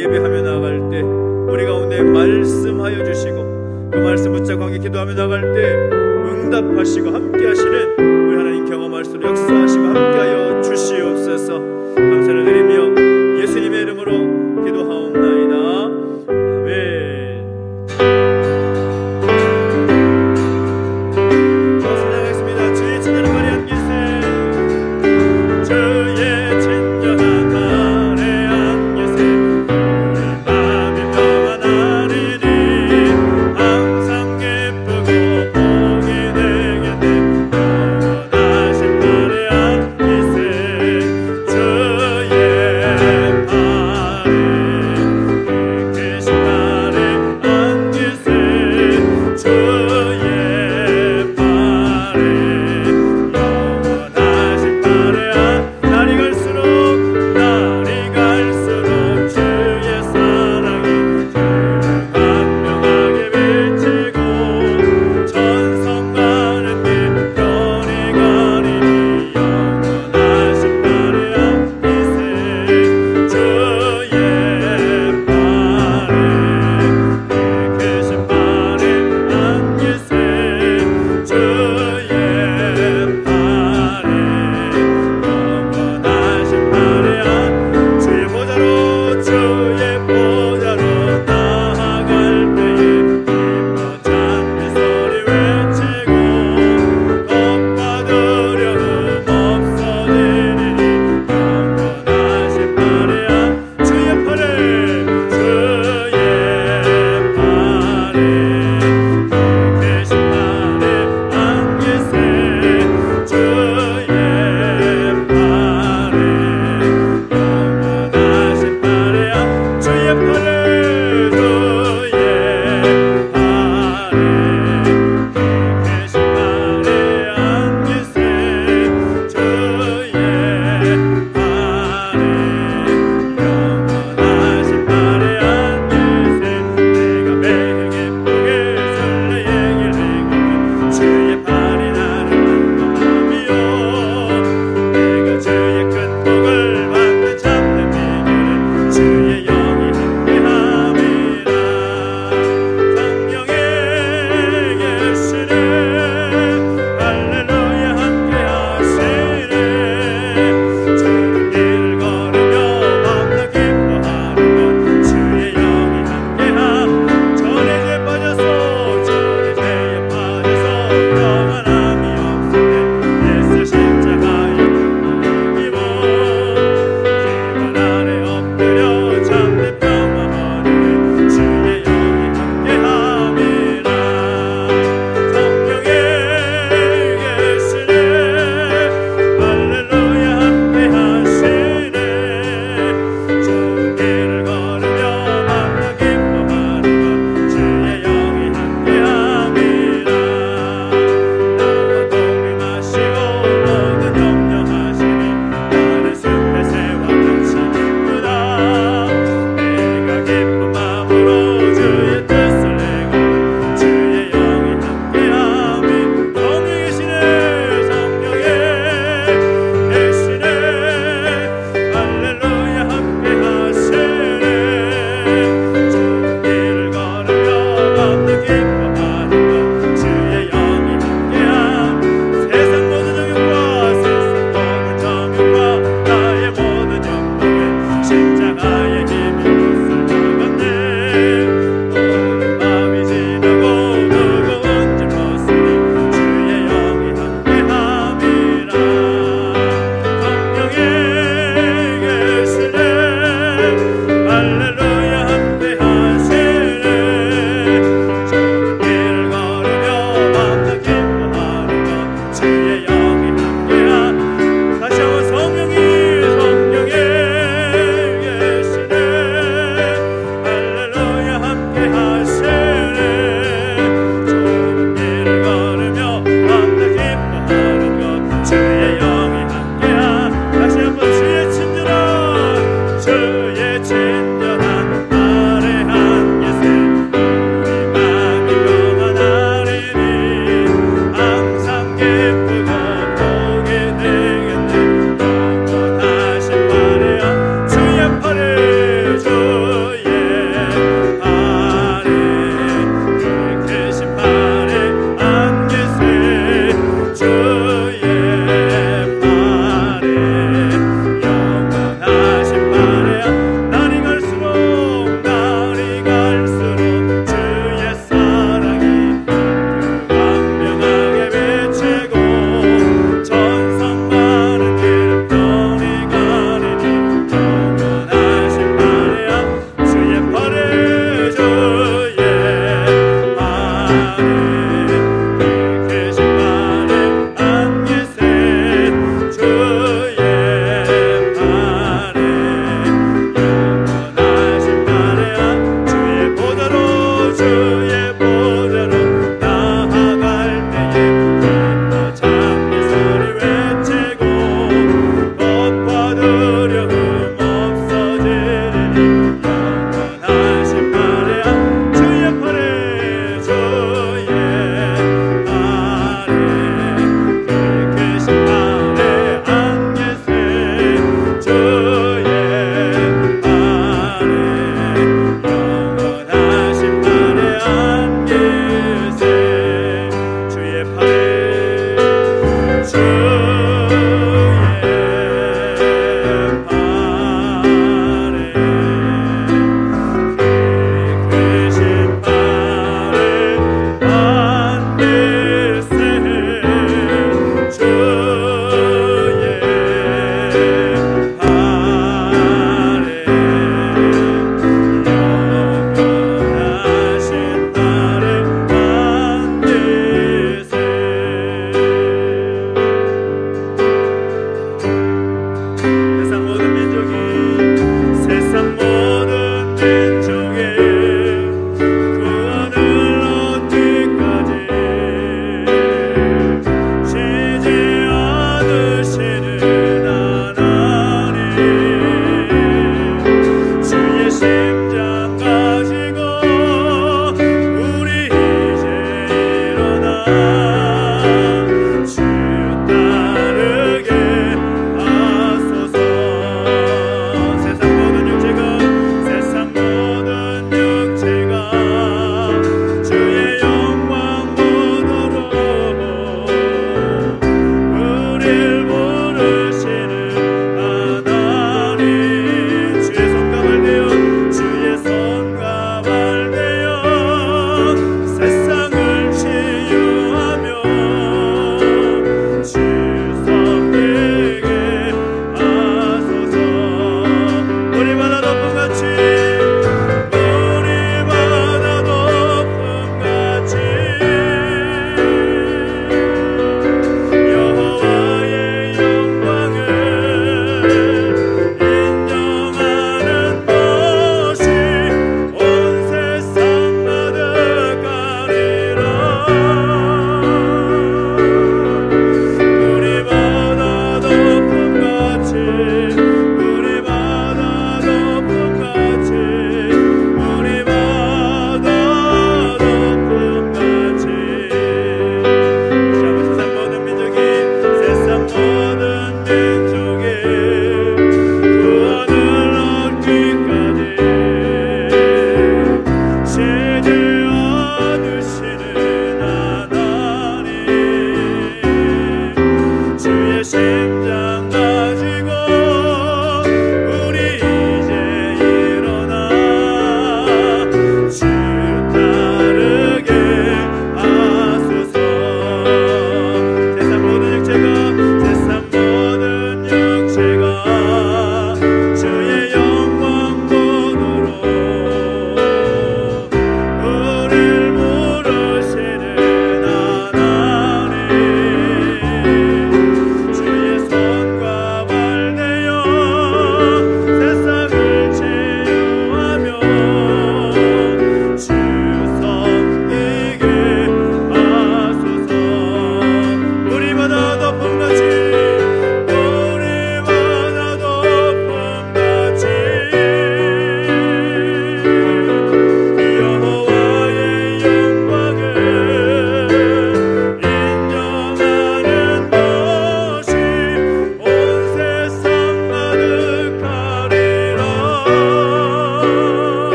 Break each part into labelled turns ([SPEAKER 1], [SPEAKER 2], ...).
[SPEAKER 1] 예배하며 나아갈 때 우리 가운데 말씀하여 주시고 그 말씀 붙잡고 함께 기도하며 나아갈 때 응답하시고 함께 하시는 우리 하나님 경험할 수 있도록 역사하시고 함께하여 주시옵소서. 감사를 드리며 예수님의 이름으로 기도하옵나이다. 아멘.
[SPEAKER 2] 주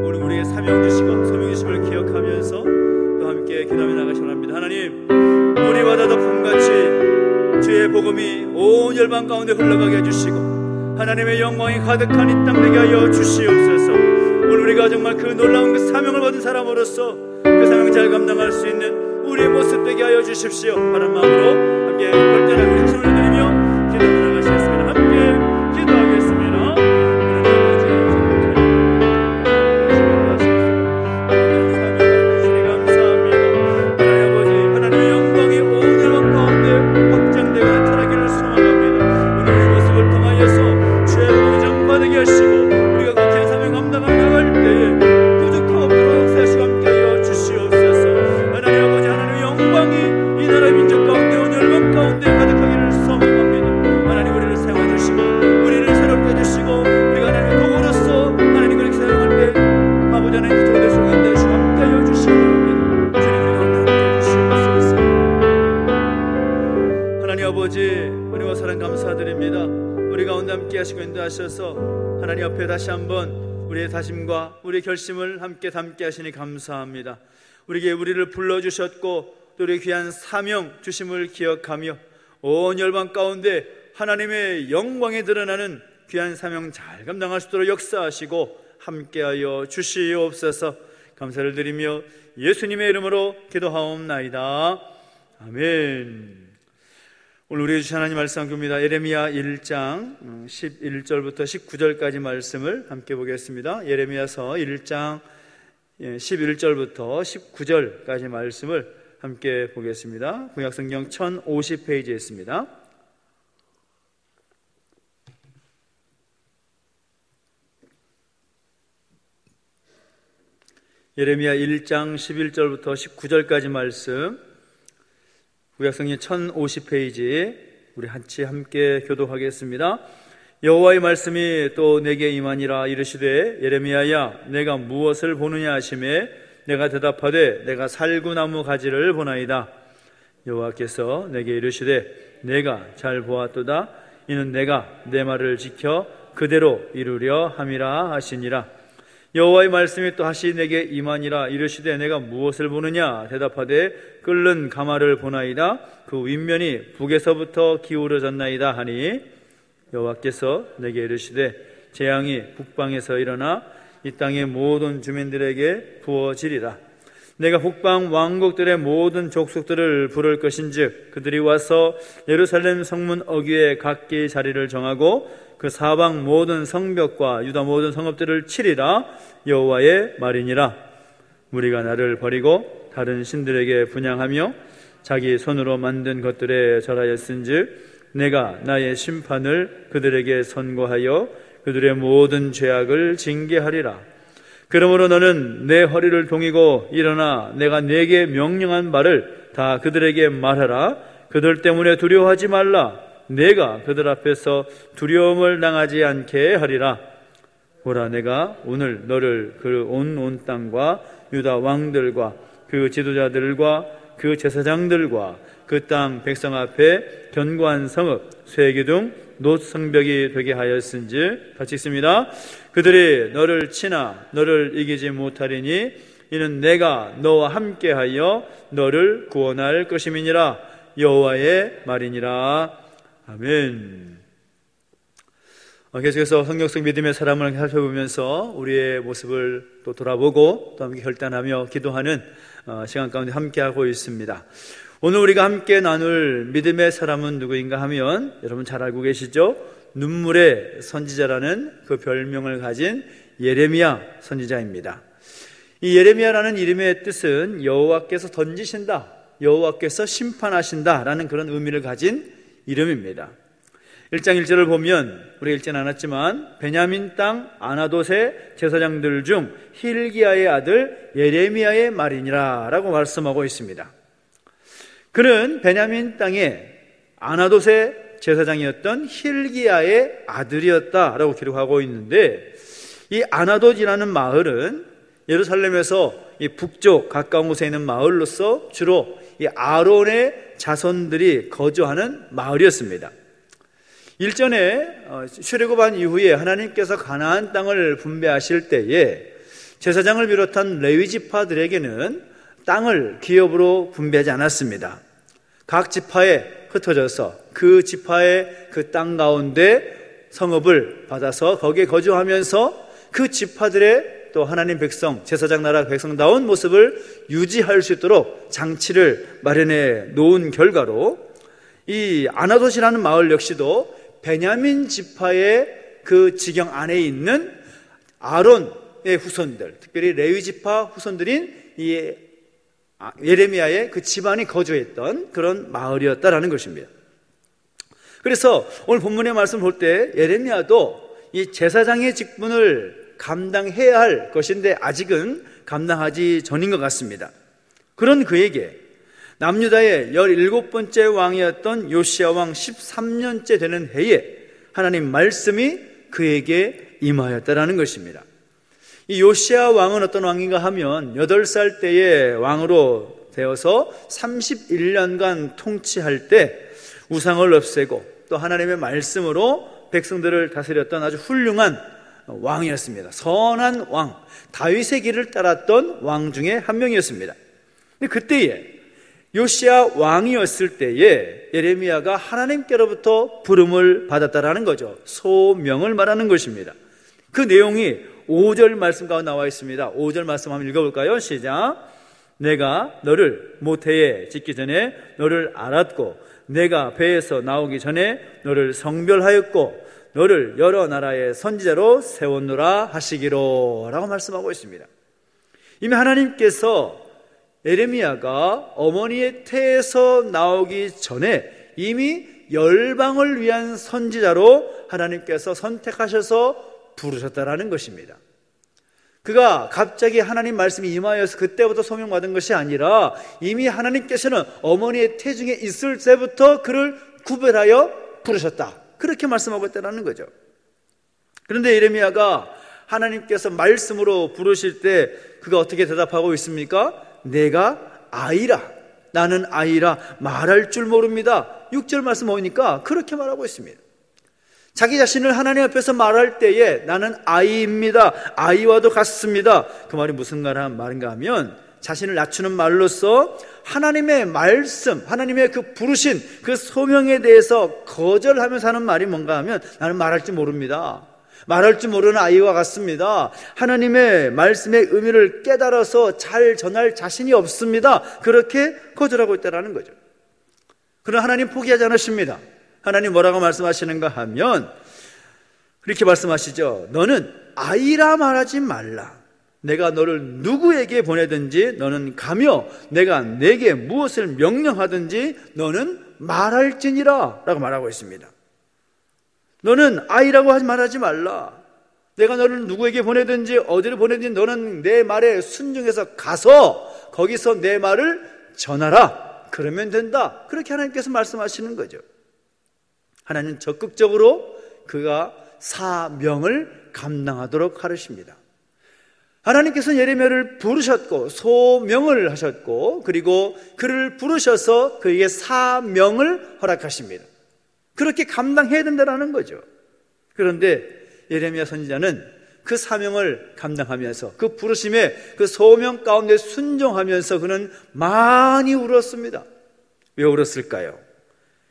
[SPEAKER 1] 오늘 우리에게 사명 주시고 소명 주심을 기억하면서 또 함께 기도하며 나가시 원합니다. 하나님, 우리와 다더품같이 주의 복음이 온 열방 가운데 흘러가게 해주시고 하나님의 영광이 가득한 이 땅 되게 하여 주시옵소서. 오늘 우리가 정말 그 놀라운 그 사명을 받은 사람으로서 그 사명 잘 감당할 수 있는 우리의 모습 되게 하여 주십시오. 바른 마음으로 함께 결단하고 우리 힘을 드리며 기도하며 나가시겠습니다. 함께 기도하겠습니다. 하셔서 하나님 앞에 다시 한번 우리의 다짐과 우리의 결심을 함께 담게 하시니 감사합니다. 우리에게 우리를 불러주셨고 또 우리의 귀한 사명 주심을 기억하며 온 열방 가운데 하나님의 영광이 드러나는 귀한 사명 잘 감당할 수 있도록 역사하시고 함께하여 주시옵소서. 감사를 드리며 예수님의 이름으로 기도하옵나이다. 아멘. 오늘 우리에게 주신 하나님 말씀 함께입니다. 예레미야 1장 11절부터 19절까지 말씀을 함께 보겠습니다. 예레미야서 1장 11절부터 19절까지 말씀을 함께 보겠습니다. 구약성경 1050페이지에 있습니다. 예레미야 1장 11절부터 19절까지 말씀, 구약성경 1050페이지 우리 같이 함께 교독하겠습니다. 여호와의 말씀이 또 내게 임하니라. 이르시되 예레미야야 내가 무엇을 보느냐 하시매 내가 대답하되 내가 살구나무 가지를 보나이다. 여호와께서 내게 이르시되 내가 잘 보았도다. 이는 내가 내 말을 지켜 그대로 이루려 함이라 하시니라. 여호와의 말씀이 또 다시 내게 임하니라. 이르시되 내가 무엇을 보느냐 대답하되 끓는 가마를 보나이다. 그 윗면이 북에서부터 기울어졌나이다 하니 여호와께서 내게 이르시되 재앙이 북방에서 일어나 이 땅의 모든 주민들에게 부어지리라. 내가 북방 왕국들의 모든 족속들을 부를 것인즉 그들이 와서 예루살렘 성문 어귀에 각기 자리를 정하고 그 사방 모든 성벽과 유다 모든 성읍들을 치리라. 여호와의 말이니라. 무리가 나를 버리고 다른 신들에게 분향하며 자기 손으로 만든 것들에 절하였은즉 내가 나의 심판을 그들에게 선고하여 그들의 모든 죄악을 징계하리라. 그러므로 너는 내 허리를 동이고 일어나 내가 내게 명령한 말을 다 그들에게 말하라. 그들 때문에 두려워하지 말라. 내가 그들 앞에서 두려움을 당하지 않게 하리라. 보라, 내가 오늘 너를 그 온 땅과 유다 왕들과 그 지도자들과 그 제사장들과 그 땅 백성 앞에 견고한 성읍 쇠기둥 놋 성벽이 되게 하였은즉, 같이 읽습니다. 그들이 너를 치나 너를 이기지 못하리니 이는 내가 너와 함께하여 너를 구원할 것임이니라. 여호와의 말이니라. 아멘. 계속해서 성경 속 믿음의 사람을 살펴보면서 우리의 모습을 또 돌아보고 또 함께 결단하며 기도하는 시간 가운데 함께하고 있습니다. 오늘 우리가 함께 나눌 믿음의 사람은 누구인가 하면 여러분 잘 알고 계시죠? 눈물의 선지자라는 그 별명을 가진 예레미야 선지자입니다. 이 예레미야라는 이름의 뜻은 여호와께서 던지신다, 여호와께서 심판하신다 라는 그런 의미를 가진 이름입니다. 1장 1절을 보면 우리가 읽지는 않았지만 베냐민 땅 아나돗의 제사장들 중 힐기야의 아들 예레미야의 말이니라 라고 말씀하고 있습니다. 그는 베냐민 땅의 아나돗의 제사장이었던 힐기야의 아들이었다라고 기록하고 있는데, 이 아나돗이라는 마을은 예루살렘에서 이 북쪽 가까운 곳에 있는 마을로서 주로 이 아론의 자손들이 거주하는 마을이었습니다. 일전에 출애굽한 이후에 하나님께서 가나안 땅을 분배하실 때에 제사장을 비롯한 레위 지파들에게는 땅을 기업으로 분배하지 않았습니다. 각 지파에 흩어져서 그 지파의 그 땅 가운데 성읍을 받아서 거기에 거주하면서 그 지파들의 또 하나님 백성, 제사장 나라 백성다운 모습을 유지할 수 있도록 장치를 마련해 놓은 결과로 이 아나돗이라는 마을 역시도 베냐민 지파의 그 지경 안에 있는 아론의 후손들, 특별히 레위 지파 후손들인 이 예레미야의 그 집안이 거주했던 그런 마을이었다라는 것입니다. 그래서 오늘 본문의 말씀을 볼 때 예레미야도 이 제사장의 직분을 감당해야 할 것인데 아직은 감당하지 전인 것 같습니다. 그런 그에게 남유다의 17번째 왕이었던 요시야 왕 13년째 되는 해에 하나님 말씀이 그에게 임하였다라는 것입니다. 이 요시야 왕은 어떤 왕인가 하면 8살 때에 왕으로 되어서 31년간 통치할 때 우상을 없애고 또 하나님의 말씀으로 백성들을 다스렸던 아주 훌륭한 왕이었습니다. 선한 왕, 다윗의 길을 따랐던 왕 중에 한 명이었습니다. 근데 그때에 요시야 왕이었을 때에 예레미야가 하나님께로부터 부름을 받았다라는 거죠. 소명을 말하는 것입니다. 그 내용이 5절 말씀 가운데 나와 있습니다. 5절 말씀 한번 읽어볼까요? 시작. 내가 너를 모태에 짓기 전에 너를 알았고 내가 배에서 나오기 전에 너를 성별하였고 너를 여러 나라의 선지자로 세웠노라 하시기로 라고 말씀하고 있습니다. 이미 하나님께서 예레미야가 어머니의 태에서 나오기 전에 이미 열방을 위한 선지자로 하나님께서 선택하셔서 부르셨다라는 것입니다. 그가 갑자기 하나님 말씀이 임하여서 그때부터 소명받은 것이 아니라 이미 하나님께서는 어머니의 태중에 있을 때부터 그를 구별하여 부르셨다, 그렇게 말씀하고 있다는 거죠. 그런데 예레미야가 하나님께서 말씀으로 부르실 때 그가 어떻게 대답하고 있습니까? 내가 아이라, 나는 아이라 말할 줄 모릅니다. 6절 말씀 보니까 그렇게 말하고 있습니다. 자기 자신을 하나님 앞에서 말할 때에 나는 아이입니다, 아이와도 같습니다. 그 말이 무슨 말인가 하면 자신을 낮추는 말로써 하나님의 말씀, 하나님의 그 부르신 그 소명에 대해서 거절하면서 하는 말이 뭔가 하면 나는 말할 줄 모릅니다, 말할 줄 모르는 아이와 같습니다, 하나님의 말씀의 의미를 깨달아서 잘 전할 자신이 없습니다, 그렇게 거절하고 있다는 거죠. 그러나 하나님 포기하지 않으십니다. 하나님 뭐라고 말씀하시는가 하면 이렇게 말씀하시죠. 너는 아이라 말하지 말라. 내가 너를 누구에게 보내든지 너는 가며 내가 내게 무엇을 명령하든지 너는 말할지니라 라고 말하고 있습니다. 너는 아이라고 말하지 말라. 내가 너를 누구에게 보내든지 어디를 보내든지 너는 내 말에 순종해서 가서 거기서 내 말을 전하라. 그러면 된다. 그렇게 하나님께서 말씀하시는 거죠. 하나님은 적극적으로 그가 사명을 감당하도록 하십니다. 하나님께서는 예레미야를 부르셨고 소명을 하셨고 그리고 그를 부르셔서 그에게 사명을 허락하십니다. 그렇게 감당해야 된다는 거죠. 그런데 예레미야 선지자는 그 사명을 감당하면서 그 부르심에 그 소명 가운데 순종하면서 그는 많이 울었습니다. 왜 울었을까요?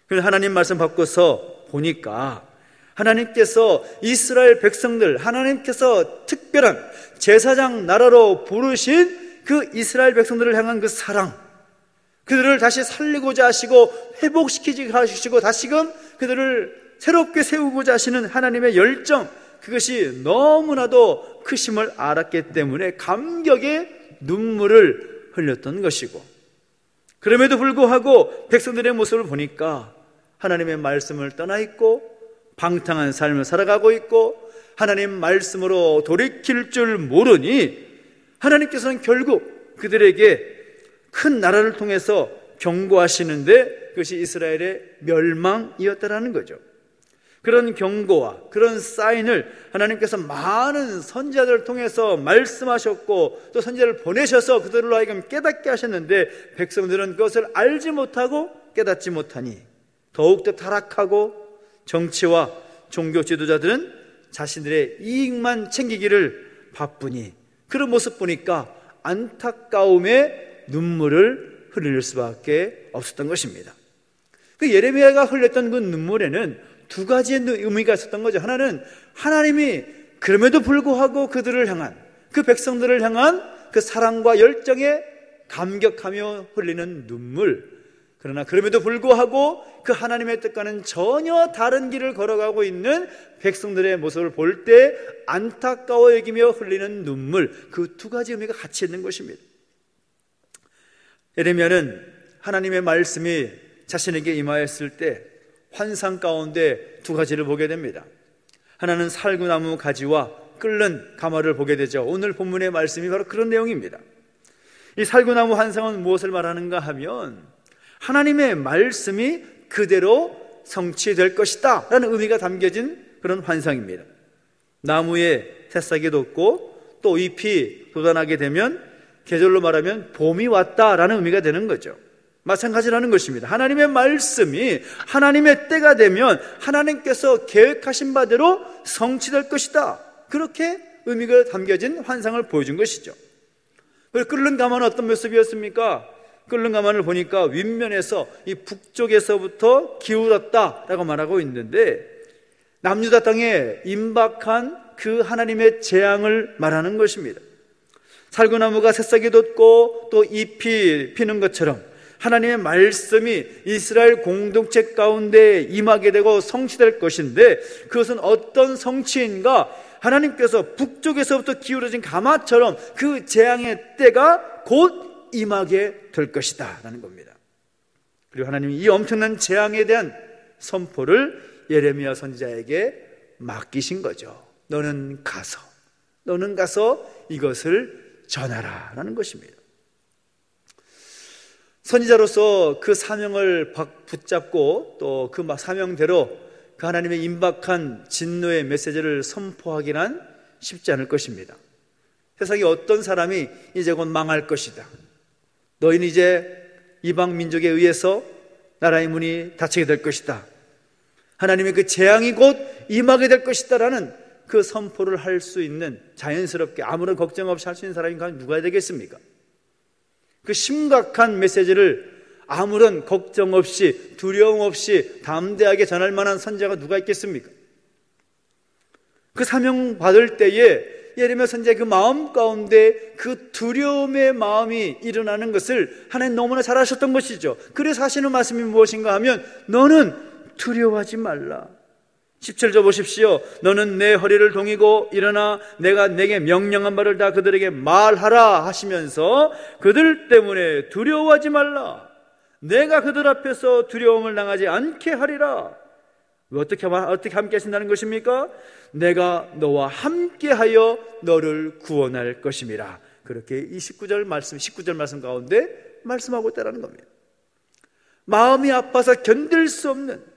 [SPEAKER 1] 하나님 말씀 바꿔서 보니까 하나님께서 이스라엘 백성들, 하나님께서 특별한 제사장 나라로 부르신 그 이스라엘 백성들을 향한 그 사랑, 그들을 다시 살리고자 하시고 회복시키고자 하시고 다시금 그들을 새롭게 세우고자 하시는 하나님의 열정, 그것이 너무나도 크심을 알았기 때문에 감격의 눈물을 흘렸던 것이고, 그럼에도 불구하고 백성들의 모습을 보니까 하나님의 말씀을 떠나 있고 방탕한 삶을 살아가고 있고 하나님 말씀으로 돌이킬 줄 모르니 하나님께서는 결국 그들에게 큰 나라를 통해서 경고하시는데 그것이 이스라엘의 멸망이었다라는 거죠. 그런 경고와 그런 사인을 하나님께서 많은 선지자들을 통해서 말씀하셨고 또 선지자를 보내셔서 그들로 하여금 깨닫게 하셨는데 백성들은 그것을 알지 못하고 깨닫지 못하니 더욱더 타락하고 정치와 종교 지도자들은 자신들의 이익만 챙기기를 바쁘니 그런 모습 보니까 안타까움에 눈물을 흘릴 수밖에 없었던 것입니다. 그 예레미야가 흘렸던 그 눈물에는 두 가지의 의미가 있었던 거죠. 하나는 하나님이 그럼에도 불구하고 그들을 향한, 그 백성들을 향한 그 사랑과 열정에 감격하며 흘리는 눈물. 그러나 그럼에도 불구하고 그 하나님의 뜻과는 전혀 다른 길을 걸어가고 있는 백성들의 모습을 볼 때 안타까워 여기며 흘리는 눈물, 그 두 가지 의미가 같이 있는 것입니다. 예레미야는 하나님의 말씀이 자신에게 임하였을 때 환상 가운데 두 가지를 보게 됩니다. 하나는 살구나무 가지와 끓는 가마를 보게 되죠. 오늘 본문의 말씀이 바로 그런 내용입니다. 이 살구나무 환상은 무엇을 말하는가 하면 하나님의 말씀이 그대로 성취될 것이다 라는 의미가 담겨진 그런 환상입니다. 나무에 새싹이 돋고 또 잎이 돋아나게 되면 계절로 말하면 봄이 왔다라는 의미가 되는 거죠. 마찬가지라는 것입니다. 하나님의 말씀이 하나님의 때가 되면 하나님께서 계획하신 바대로 성취될 것이다, 그렇게 의미가 담겨진 환상을 보여준 것이죠. 끓는 가마는 어떤 모습이었습니까? 끓는 가마를 보니까 윗면에서 이 북쪽에서부터 기울었다라고 말하고 있는데 남유다 땅에 임박한 그 하나님의 재앙을 말하는 것입니다. 살구나무가 새싹이 돋고 또 잎이 피는 것처럼 하나님의 말씀이 이스라엘 공동체 가운데 임하게 되고 성취될 것인데, 그것은 어떤 성취인가? 하나님께서 북쪽에서부터 기울어진 가마처럼 그 재앙의 때가 곧 임하게 될 것이다 라는 겁니다. 그리고 하나님이 이 엄청난 재앙에 대한 선포를 예레미야 선지자에게 맡기신 거죠. 너는 가서 이것을 전하라 라는 것입니다. 선지자로서 그 사명을 붙잡고 또 그 사명대로 그 하나님의 임박한 진노의 메시지를 선포하기란 쉽지 않을 것입니다. 세상에 어떤 사람이 이제 곧 망할 것이다, 너희는 이제 이방 민족에 의해서 나라의 문이 닫히게 될 것이다, 하나님의 그 재앙이 곧 임하게 될 것이다 라는 그 선포를 할 수 있는, 자연스럽게 아무런 걱정 없이 할 수 있는 사람이 누가 되겠습니까? 그 심각한 메시지를 아무런 걱정 없이 두려움 없이 담대하게 전할 만한 선지자가 누가 있겠습니까? 그 사명 받을 때에 예레미야 선지자의 그 마음 가운데 그 두려움의 마음이 일어나는 것을 하나님 너무나 잘 아셨던 것이죠. 그래서 하시는 말씀이 무엇인가 하면 너는 두려워하지 말라. 17절 보십시오. 너는 내 허리를 동이고 일어나 내가 내게 명령한 바를 다 그들에게 말하라 하시면서 그들 때문에 두려워하지 말라. 내가 그들 앞에서 두려움을 당하지 않게 하리라. 어떻게 함께 하신다는 것입니까? 내가 너와 함께하여 너를 구원할 것임이라. 그렇게 19절 말씀 가운데 말씀하고 있다는 겁니다. 마음이 아파서 견딜 수 없는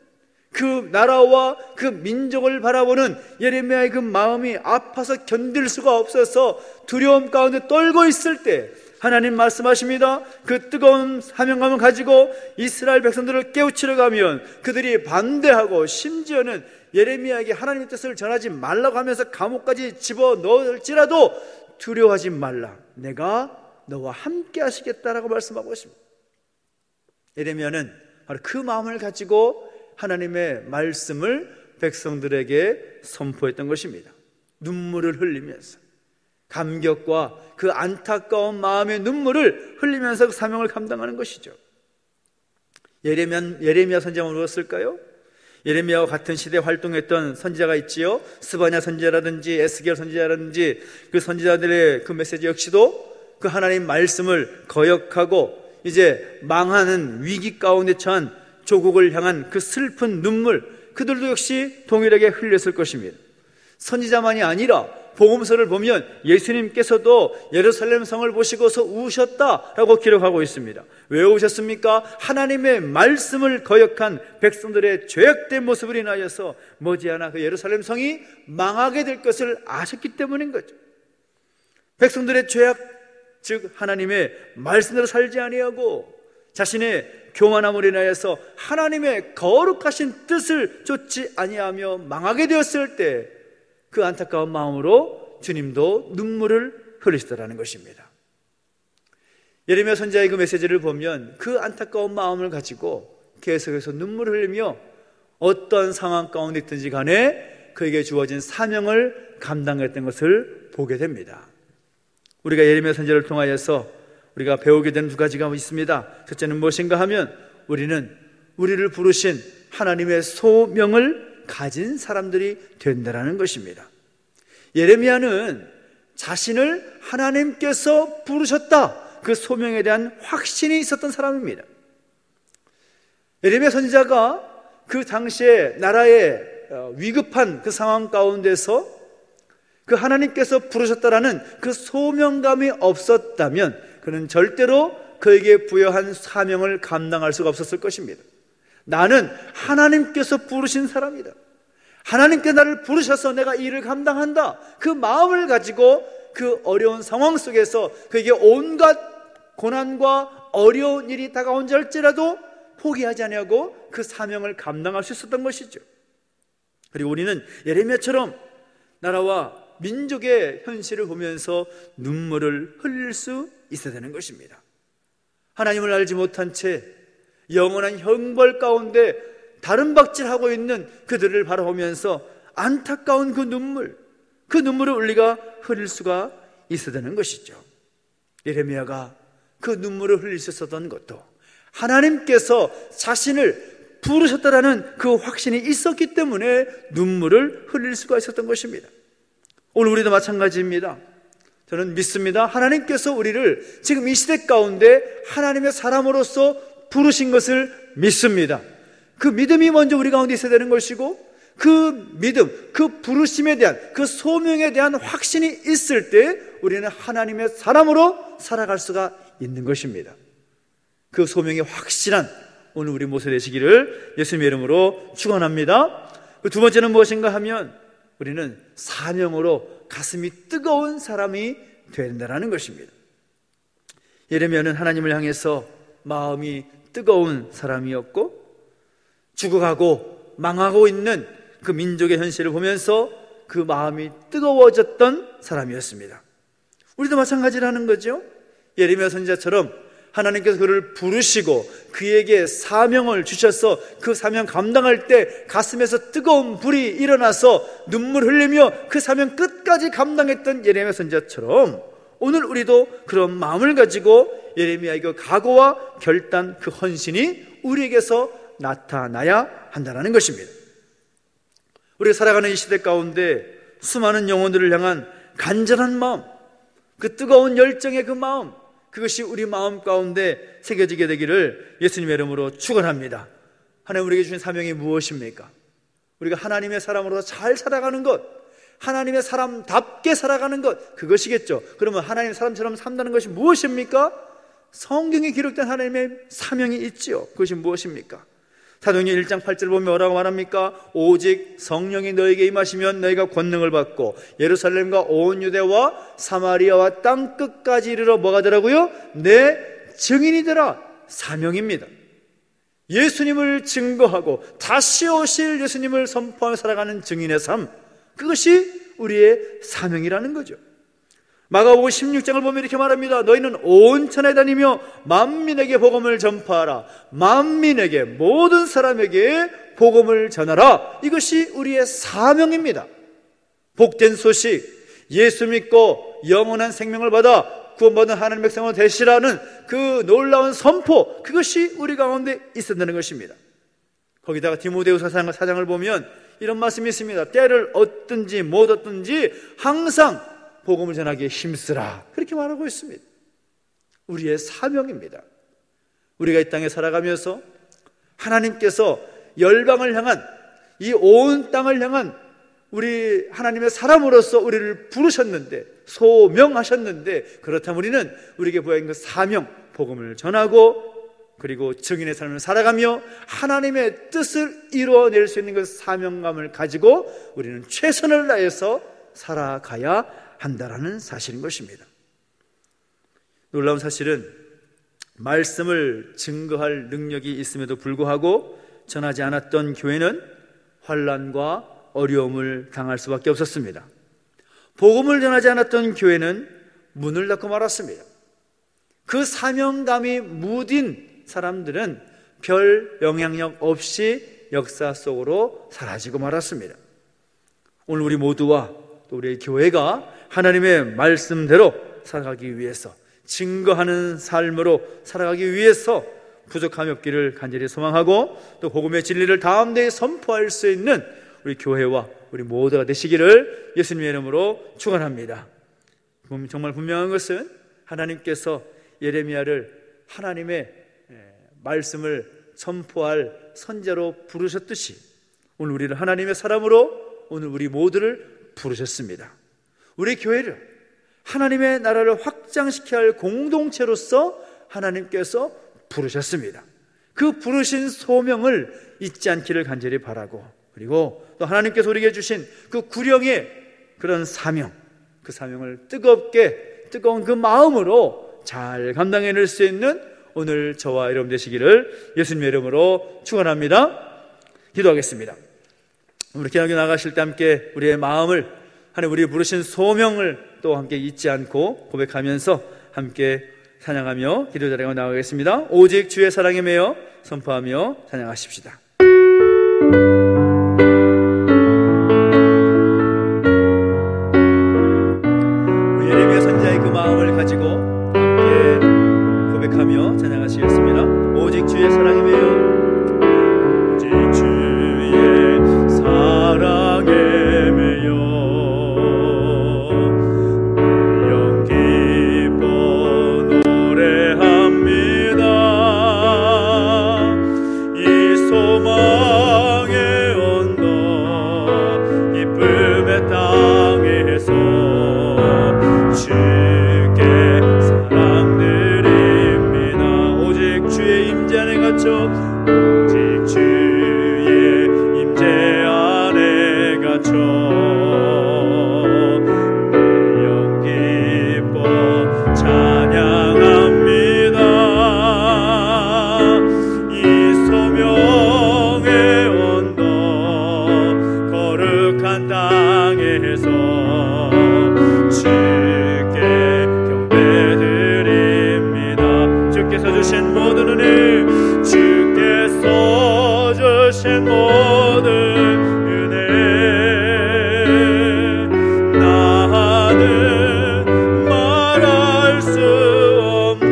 [SPEAKER 1] 그 나라와 그 민족을 바라보는 예레미야의 그 마음이 아파서 견딜 수가 없어서 두려움 가운데 떨고 있을 때 하나님 말씀하십니다. 그 뜨거운 사명감을 가지고 이스라엘 백성들을 깨우치러 가면 그들이 반대하고 심지어는 예레미야에게 하나님의 뜻을 전하지 말라고 하면서 감옥까지 집어넣을지라도 두려워하지 말라. 내가 너와 함께 하시겠다라고 말씀하고 있습니다. 예레미야는 바로 그 마음을 가지고 하나님의 말씀을 백성들에게 선포했던 것입니다. 눈물을 흘리면서, 감격과 그 안타까운 마음의 눈물을 흘리면서 그 사명을 감당하는 것이죠. 예레미야 선지자가 누구였을까요? 예레미야와 같은 시대에 활동했던 선지자가 있지요. 스바냐 선지자라든지 에스겔 선지자라든지 그 선지자들의 그 메시지 역시도 그 하나님 말씀을 거역하고 이제 망하는 위기 가운데 처한 조국을 향한 그 슬픈 눈물, 그들도 역시 동일하게 흘렸을 것입니다. 선지자만이 아니라 복음서를 보면 예수님께서도 예루살렘 성을 보시고서 우셨다라고 기록하고 있습니다. 왜 우셨습니까? 하나님의 말씀을 거역한 백성들의 죄악된 모습을 인하여서 머지않아 그 예루살렘 성이 망하게 될 것을 아셨기 때문인 거죠. 백성들의 죄악, 즉 하나님의 말씀대로 살지 아니하고 자신의 교만함으로 인하여서 하나님의 거룩하신 뜻을 좇지 아니하며 망하게 되었을 때 그 안타까운 마음으로 주님도 눈물을 흘리시더라는 것입니다. 예레미야 선지자의 그 메시지를 보면 그 안타까운 마음을 가지고 계속해서 눈물을 흘리며 어떤 상황 가운데 있든지 간에 그에게 주어진 사명을 감당했던 것을 보게 됩니다. 우리가 예레미야 선지자를 통하여서 우리가 배우게 되는 두 가지가 있습니다. 첫째는 무엇인가 하면 우리는 우리를 부르신 하나님의 소명을 가진 사람들이 된다는 것입니다. 예레미야는 자신을 하나님께서 부르셨다, 그 소명에 대한 확신이 있었던 사람입니다. 예레미야 선지자가 그 당시에 나라의 위급한 그 상황 가운데서 그 하나님께서 부르셨다라는 그 소명감이 없었다면 그는 절대로 그에게 부여한 사명을 감당할 수가 없었을 것입니다. 나는 하나님께서 부르신 사람이다, 하나님께 나를 부르셔서 내가 이 일을 감당한다, 그 마음을 가지고 그 어려운 상황 속에서 그에게 온갖 고난과 어려운 일이 다가온지 할지라도 포기하지 아니하고 그 사명을 감당할 수 있었던 것이죠. 그리고 우리는 예레미야처럼 나라와 민족의 현실을 보면서 눈물을 흘릴 수 있어야 되는 것입니다. 하나님을 알지 못한 채 영원한 형벌 가운데 다름박질하고 있는 그들을 바라보면서 안타까운 그 눈물을 우리가 흘릴 수가 있어야 되는 것이죠. 예레미야가 그 눈물을 흘릴 수 있었던 것도 하나님께서 자신을 부르셨다라는 그 확신이 있었기 때문에 눈물을 흘릴 수가 있었던 것입니다. 오늘 우리도 마찬가지입니다. 저는 믿습니다. 하나님께서 우리를 지금 이 시대 가운데 하나님의 사람으로서 부르신 것을 믿습니다. 그 믿음이 먼저 우리 가운데 있어야 되는 것이고, 그 믿음, 그 부르심에 대한, 그 소명에 대한 확신이 있을 때 우리는 하나님의 사람으로 살아갈 수가 있는 것입니다. 그 소명이 확실한 오늘 우리 모습 되시기를 예수님의 이름으로 축원합니다. 그 두 번째는 무엇인가 하면 우리는 사명으로 가슴이 뜨거운 사람이 된다는 것입니다. 예레미야는 하나님을 향해서 마음이 뜨거운 사람이었고, 죽어가고 망하고 있는 그 민족의 현실을 보면서 그 마음이 뜨거워졌던 사람이었습니다. 우리도 마찬가지라는 거죠. 예레미야 선지자처럼 하나님께서 그를 부르시고 그에게 사명을 주셔서 그 사명 감당할 때 가슴에서 뜨거운 불이 일어나서 눈물 흘리며 그 사명 끝까지 감당했던 예레미야 선지자처럼 오늘 우리도 그런 마음을 가지고 예레미야의 그 각오와 결단, 그 헌신이 우리에게서 나타나야 한다는 것입니다. 우리가 살아가는 이 시대 가운데 수많은 영혼들을 향한 간절한 마음, 그 뜨거운 열정의 그 마음, 그것이 우리 마음 가운데 새겨지게 되기를 예수님의 이름으로 축원합니다. 하나님 우리에게 주신 사명이 무엇입니까? 우리가 하나님의 사람으로 잘 살아가는 것, 하나님의 사람답게 살아가는 것, 그것이겠죠. 그러면 하나님의 사람처럼 산다는 것이 무엇입니까? 성경에 기록된 하나님의 사명이 있지요. 그것이 무엇입니까? 사도행전 1장 8절 보면 뭐라고 말합니까? 오직 성령이 너에게 임하시면 너희가 권능을 받고 예루살렘과 온 유대와 사마리아와 땅 끝까지 이르러 뭐가 되라고요? 내 증인이 되라. 사명입니다. 예수님을 증거하고 다시 오실 예수님을 선포하며 살아가는 증인의 삶, 그것이 우리의 사명이라는 거죠. 마가복음 16장을 보면 이렇게 말합니다. 너희는 온 천하에 다니며 만민에게 복음을 전파하라. 만민에게, 모든 사람에게 복음을 전하라. 이것이 우리의 사명입니다. 복된 소식, 예수 믿고 영원한 생명을 받아 구원받은 하나님의 백성으로 되시라는 그 놀라운 선포, 그것이 우리 가운데 있었다는 것입니다. 거기다가 디모데후서 4장을 보면 이런 말씀이 있습니다. 때를 얻든지 못 얻든지 항상 복음을 전하기에 힘쓰라. 그렇게 말하고 있습니다. 우리의 사명입니다. 우리가 이 땅에 살아가면서 하나님께서 열방을 향한, 이 온 땅을 향한 우리 하나님의 사람으로서 우리를 부르셨는데, 소명하셨는데, 그렇다면 우리는 우리에게 부여한 그 사명, 복음을 전하고 그리고 증인의 삶을 살아가며 하나님의 뜻을 이루어낼 수 있는 그 사명감을 가지고 우리는 최선을 다해서 살아가야 한다라는 사실인 것입니다. 놀라운 사실은 말씀을 증거할 능력이 있음에도 불구하고 전하지 않았던 교회는 환난과 어려움을 당할 수밖에 없었습니다. 복음을 전하지 않았던 교회는 문을 닫고 말았습니다. 그 사명감이 무딘 사람들은 별 영향력 없이 역사 속으로 사라지고 말았습니다. 오늘 우리 모두와 또 우리 교회가 하나님의 말씀대로 살아가기 위해서, 증거하는 삶으로 살아가기 위해서 부족함이 없기를 간절히 소망하고, 또 복음의 진리를 다음대에 선포할 수 있는 우리 교회와 우리 모두가 되시기를 예수님의 이름으로 축원합니다. 정말 분명한 것은 하나님께서 예레미야를 하나님의 말씀을 선포할 선자로 부르셨듯이 오늘 우리를 하나님의 사람으로 오늘 우리 모두를 부르셨습니다. 우리 교회를 하나님의 나라를 확장시켜야 할 공동체로서 하나님께서 부르셨습니다. 그 부르신 소명을 잊지 않기를 간절히 바라고, 그리고 또 하나님께서 우리에게 주신 그 구령의 그런 사명, 그 사명을 뜨거운 그 마음으로 잘 감당해낼 수 있는 오늘 저와 여러분 되시기를 예수님의 이름으로 축원합니다. 기도하겠습니다. 우리 기도하게 나가실 때 함께 우리의 마음을, 하나님 우리 부르신 소명을 또 함께 잊지 않고 고백하면서 함께 찬양하며 기도 자리에 나가겠습니다. 오직 주의 사랑에 매여 선포하며 찬양하십시다. 예레미야 선지자의 그 마음을 가지고 함께 고백하며 찬양하시겠습니다. 오직 주의 사랑에 매여, 오직 주의 사랑에 매여 영 기뻐 노래합니다. 이 소망의 언덕 기쁨의 땅에서 주께 사랑드립니다. 오직 주의 임재 안에 갇혀, 오직 주의 임재 안에 갇혀 내 영 기뻐 찬양합니다. 이 소명의 언덕 거룩한 땅에서 주께 경배드립니다. 주께서 주신 모든 은혜, 주께서 주신 모든 은혜, 나는 말할 수 없네.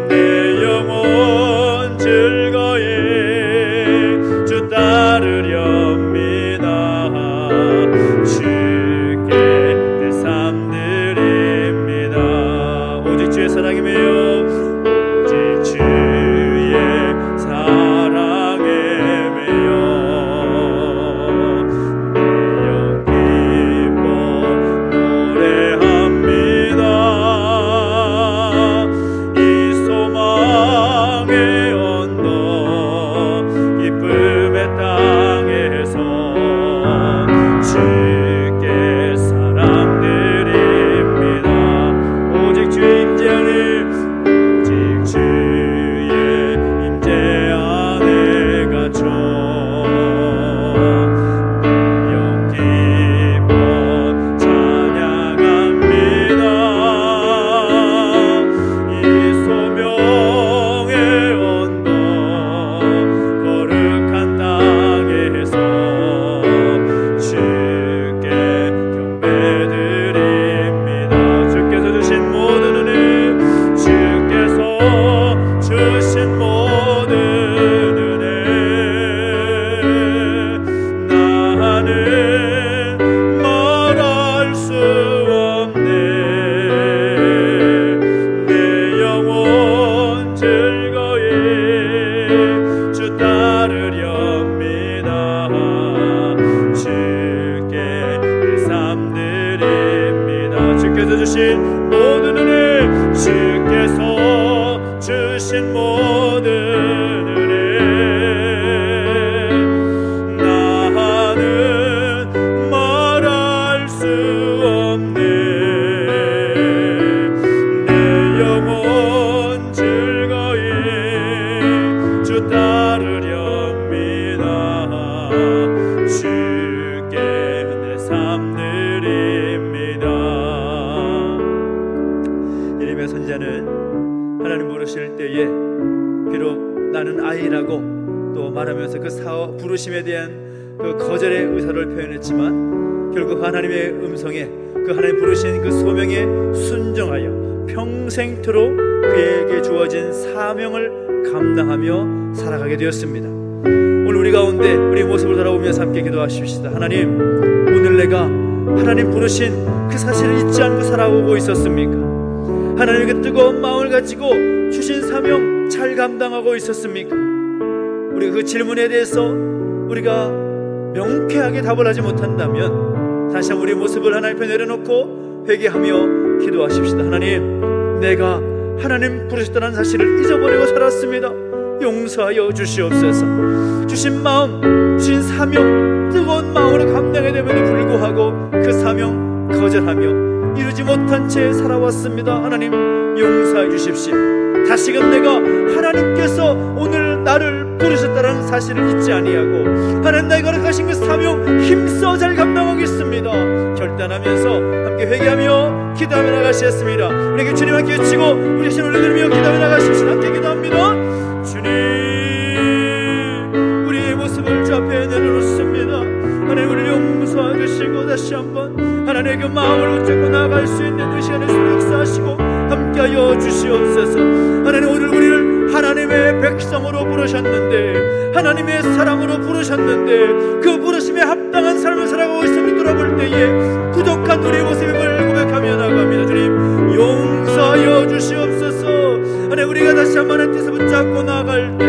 [SPEAKER 1] 내 영혼 즐거이 주 따르렵니다. 주께 내 삶 드립니다. 오직 주의 사랑에 매여, 오직 주의 사랑에 매여 내 영 기뻐 노래합니다. 이 소망의 언덕 기쁨의 땅에서 주께 사랑드립니다. 오직 주의 임재 안에, 오직 주의 임재 안에 갇혀 내 영 기뻐 찬양합니다. 이 소명의 언덕 거룩한 땅에서 주께 경배드립니다. 주께서 주신 모든 은혜, 주께서 주신 모든 은혜, 나는 말할 수 없네. 내 영혼 즐거이 주 따르렵니다. 주께 내 삶 드립니다. 주께서 주신 모든 은혜, 주께서 주신 모든 은혜, 나는 말할 수 없네. 내 영혼 즐거이 주 따르렵니다. 주께 내 삶 드립니다. 선자는 하나님 부르실 때에 비록 나는 아이라고 또 말하면서 그 부르심에 대한 그 거절의 의사를 표현했지만 결국 하나님의 음성에 그 하나님 부르신 그 소명에 순종하여 평생토록 그에게 주어진 사명을 감당하며 살아가게 되었습니다. 오늘 우리 가운데 우리의 모습을 돌아보면서 함께 기도하십시다. 하나님, 오늘 내가 하나님 부르신 그 사실을 잊지 않고 살아오고 있었습니까? 하나님의 그 뜨거운 마음을 가지고 주신 사명 잘 감당하고 있었습니까? 우리가 그 질문에 대해서 우리가 명쾌하게 답을 하지 못한다면 다시 한번 우리의 모습을 하나님 앞에 내려놓고 회개하며 기도하십시다. 하나님, 내가 하나님 부르셨다는 사실을 잊어버리고 살았습니다. 용서하여 주시옵소서. 주신 마음, 주신 사명, 뜨거운 마음으로 감당해야 됨에도 불구하고 그 사명 거절하며 이루지 못한 채 살아왔습니다. 하나님, 용서해 주십시오. 다시금 내가 하나님께서 오늘 나를 부르셨다는 사실을 잊지 아니하고 하나님 나에게 허락하신 그 사명 힘써 잘 감당하겠습니다. 결단하면서 함께 회개하며 기도하며 나가시겠습니다. 우리에게 주님 함께 외치고 우리 자신 올려드리며 기도하며 나가십시다. 함께 기도합니다. 주님, 우리의 모습을 주 앞에 내려놓습니다. 하나님, 우리를 용서해 주시고 다시 한번 하나님의 그 마음을 붙잡고 나아갈 수 있는 이 시간에 주님 역사하시고 함께하여 주시옵소서. 하나님, 오늘 우리를 하나님의 백성으로 부르셨는데, 하나님의 사람으로 부르셨는데 그 부르심에 합당한 삶을 살아가고 있음을 돌아볼 때에 부족한 우리의 모습임을 고백하며 나갑니다. 주님, 용서하여 주시옵소서. 하나님, 우리가 다시 한번 하나님께서 붙잡고 나아갈 때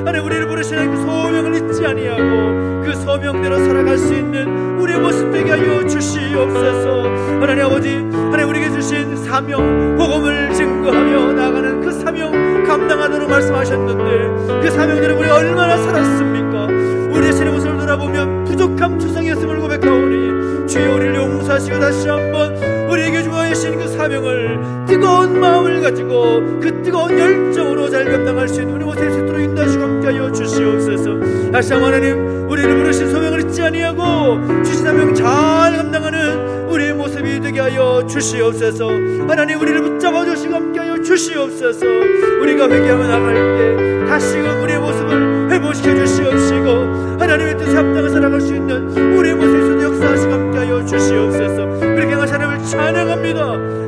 [SPEAKER 1] 하나님, 우리를 부르시는 그 소명을 잊지 아니하고 그 소명대로 살아갈 수 있는 우리의 모습 되게 하여 주시옵소서. 하나님 아버지, 하나님 우리에게 주신 사명, 복음을 증거하며 나아가는 그 사명 감당하도록 말씀하셨는데 그 사명대로 우리 얼마나 살았습니까? 우리 자신의 모습을 돌아보면 부족함 투성이었음을 고백하오니 주여 우리를 용서하시고 다시 한번 우리에게 주어주신 그 사명을 뜨거운 마음을 가지고 그 뜨거운 열정으로 잘 감당할 수 있는 우리 모습을 수 있도록 인도하시고 함께하여 주시옵소서. 다시 한번 하나님, 우리를 부르신 소명을 잊지 아니하고 주신 사명 잘 감당하는 우리의 모습이 되게 하여 주시옵소서. 하나님, 우리를 붙잡아 주시고 함께하여 주시옵소서. 우리가 회개하며 나갈 때 다시금 우리의 모습을 회복시켜 주시옵시고 하나님의 뜻에 합당해 살아갈 수 있는 우리의 모습에서도 역사하시고 함께하여 주시옵소서. 그렇게 하신 하나님을 찬양합니다.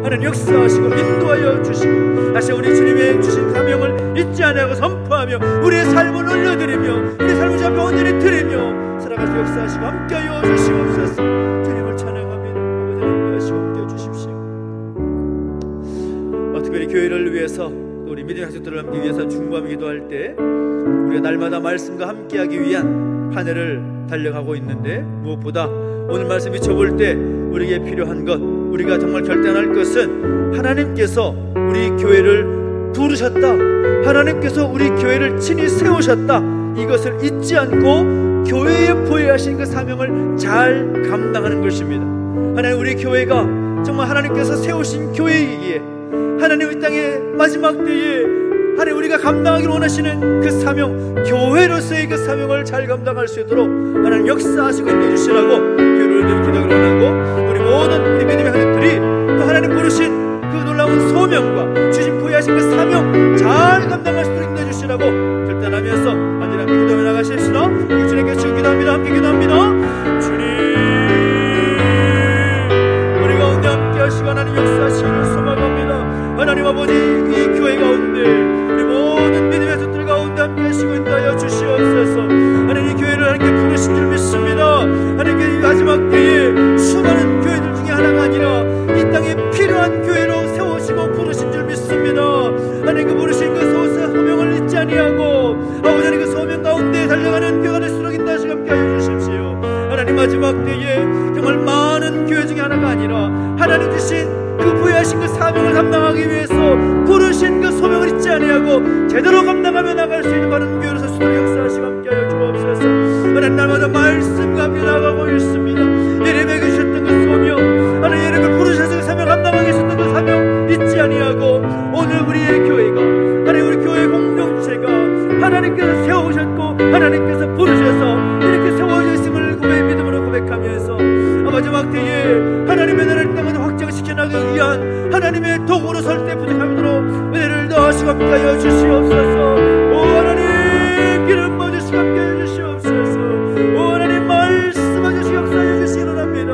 [SPEAKER 1] 하나님 역사하시고 인도하여 주시고 다시 우리 주님의 주신 사명을 잊지 않고 선포하며 우리의 삶을 올려드리며 우리 삶을 주 앞에 온전히 드리며 살아갈 수 역사하시고 함께하여 주시옵소서. 주님을 찬양합니다. 아버지 하나님 하시고 함께해 주십시오. 특별히 교회를 위해서 또 우리 믿음의 가족들을 함께 위해서 중보하며 기도할 때 우리가 날마다 말씀과 함께하기 위한 한 해를 달려가고 있는데 무엇보다 오늘 말씀 비춰볼 때 우리에게 필요한 것, 우리가 정말 결단할 것은 하나님께서 우리 교회를 부르셨다, 하나님께서 우리 교회를 친히 세우셨다, 이것을 잊지 않고 교회에 부여하신 그 사명을 잘 감당하는 것입니다. 하나님, 우리 교회가 정말 하나님께서 세우신 교회이기에 하나님 이 땅의 마지막 때에 하나님 우리가 감당하기를 원하시는 그 사명, 교회로서의 그 사명을 잘 감당할 수 있도록 하나님 역사하시고 인도해주시라고 교회를 기도하기를 원하고 우리 모든 우리 믿음의 하나님들이 또 하나님 부르신 그 놀라운 소명과 주신 부여하신 그 사명 잘 감당할 수 있도록 인도해주시라고 결단하면서 완전히 함께 기도하며 나가십시다. 우리 주님께 주여 기도합니다. 함께 기도합니다. 주님, 우리 가운데 함께 하시고 하나님 역사하시기를 소망합니다. 하나님 아버지, 이 교회 가운데 우리 모든 믿음의 자들 가운데 함께 하시고 인도하여 주시옵소서. 하나님, 이 교회를 하나님께 부르신 줄 믿습니다. 하나님께 이 마지막 때에 수많은 교회들 중에 하나가 아니라 이 땅에 필요한 교회로 세우시고 부르신 줄 믿습니다. 하나님, 그 부르신 그 소명을 잊지 아니하고 아버지 하나님 그 소명 가운데 달려가는 교회가 될수록 인도하시고 함께 하여 주십시오. 하나님, 마지막 때에 정말 많은 교회 중에 하나가 아니라 하나님 주신 그 부여하신 그 사명을 감당하기 위해서 부르신 그 소명을 잊지 아니하고 제대로 감당하며 나갈 수 있는 바른 교회로 설 수 있도록 역사하시고 함께하여 주옵소서. 하나님, 날마다 말씀과 함께 나가고 있습니다. 예레미야에게 주셨던 그 소명, 하나님 예레미야를 부르셔서 그 사명 감당하기 위해서 그 사명 잊지 아니하고 오늘 우리의 교회가, 하나님 우리 교회 공동체가 하나님께서 세우셨고 하나님께서 부르셔서 이렇게 세워져 있음을 믿음으로 고백하면서 마지막 때에 하나님의 나라를 땅에 확장시켜 나가기 위한 하나님의 도구로 설 때 부족함으로 은혜를 더하시고 함께하여 주시옵소서. 오 하나님 기름 부어주시고 함께하여 주시옵소서. 오 하나님 말씀하시고 역사해 주시기 바랍니다.